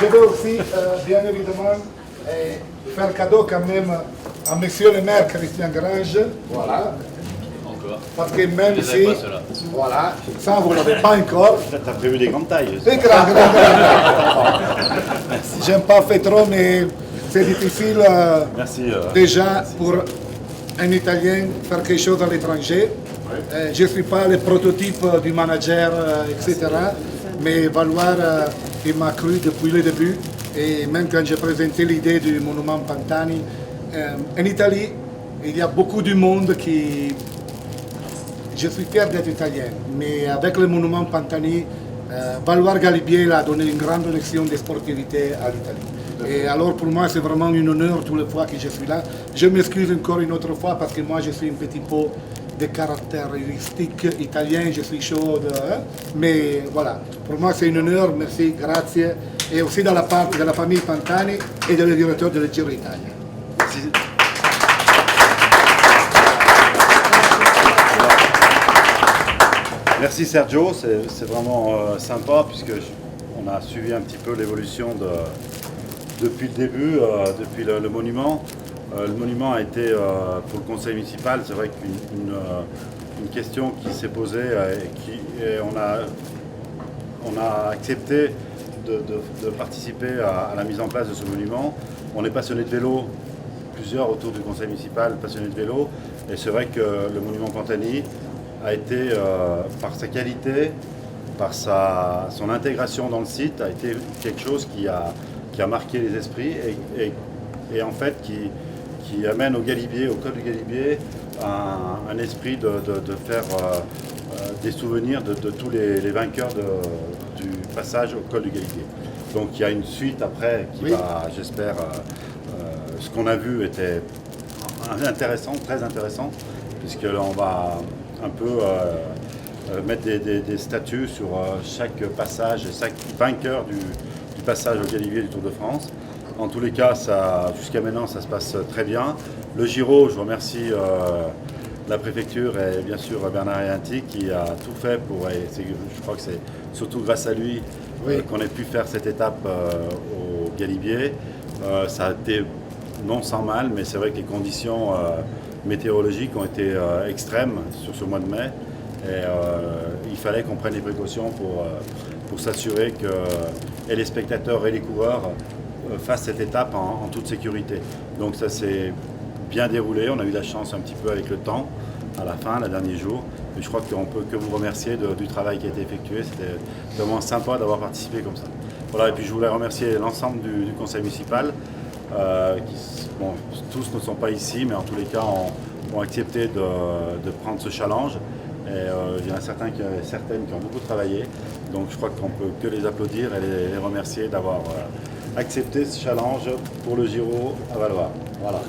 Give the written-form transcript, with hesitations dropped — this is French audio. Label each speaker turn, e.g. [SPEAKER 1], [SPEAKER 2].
[SPEAKER 1] Je veux aussi, bien évidemment, faire cadeau quand même à monsieur le maire Christian Grange. Voilà.
[SPEAKER 2] Encore.
[SPEAKER 1] Parce que même
[SPEAKER 2] Je
[SPEAKER 1] si,
[SPEAKER 2] les avais pas, ceux-là.
[SPEAKER 1] voilà, ça vous ne l'avez pas encore.
[SPEAKER 3] Là, tu as prévu des grandes tailles.
[SPEAKER 1] C'est grand. J'aime pas faire trop, mais c'est difficile
[SPEAKER 3] Merci.
[SPEAKER 1] déjà pour un Italien faire quelque chose à l'étranger. Je ne suis pas le prototype du manager, etc. Mais Valoir, il m'a cru depuis le début. Et même quand j'ai présenté l'idée du monument Pantani, en Italie, il y a beaucoup de monde qui... Je suis fier d'être italien, mais avec le monument Pantani, Valoir Galibier a donné une grande leçon de sportivité à l'Italie. Et alors pour moi, c'est vraiment un honneur toutes les fois que je suis là. Je m'excuse encore une autre fois parce que moi, je suis un petit peu de caractéristiques italiennes, je suis chaud, mais voilà. Pour moi, c'est un honneur, merci, grazie. Et aussi de la part de la famille Pantani et du directeur de la Giro Italia.
[SPEAKER 3] Merci. Merci Sergio, c'est vraiment sympa puisque on a suivi un petit peu l'évolution depuis le début, depuis le monument. Le monument a été pour le conseil municipal, c'est vrai qu'une question qui s'est posée et on a accepté de participer à la mise en place de ce monument. On est passionné de vélo, plusieurs autour du conseil municipal passionnés de vélo, et c'est vrai que le monument Pantani a été, par sa qualité, par son intégration dans le site, a été quelque chose qui a marqué les esprits et en fait qui amène au Galibier, au col du Galibier, un esprit de faire des souvenirs de tous les vainqueurs du passage au col du Galibier. Donc il y a une suite après qui va, j'espère, ce qu'on a vu était intéressant, très intéressant, puisque là on va un peu mettre des statues sur chaque passage et chaque vainqueur du passage au Galibier du Tour de France. En tous les cas, jusqu'à maintenant, ça se passe très bien. Le Giro, je remercie la préfecture et bien sûr Bernard Rianti qui a tout fait pour, et je crois que c'est surtout grâce à lui qu'on ait pu faire cette étape au Galibier. Ça a été non sans mal, mais c'est vrai que les conditions météorologiques ont été extrêmes sur ce mois de mai. Et il fallait qu'on prenne des précautions pour s'assurer que les spectateurs et les coureurs fassent cette étape en toute sécurité. Donc ça s'est bien déroulé, on a eu la chance un petit peu avec le temps à la fin, le dernier jour. Mais je crois qu'on peut que vous remercier du travail qui a été effectué. C'était vraiment sympa d'avoir participé comme ça. Voilà, et puis je voulais remercier l'ensemble du conseil municipal. Tous ne sont pas ici, mais en tous les cas ont accepté de prendre ce challenge. Et il y en a certaines qui ont beaucoup travaillé. Donc je crois qu'on peut que les applaudir et les remercier d'avoir accepté ce challenge pour le Giro à Valoir. Voilà.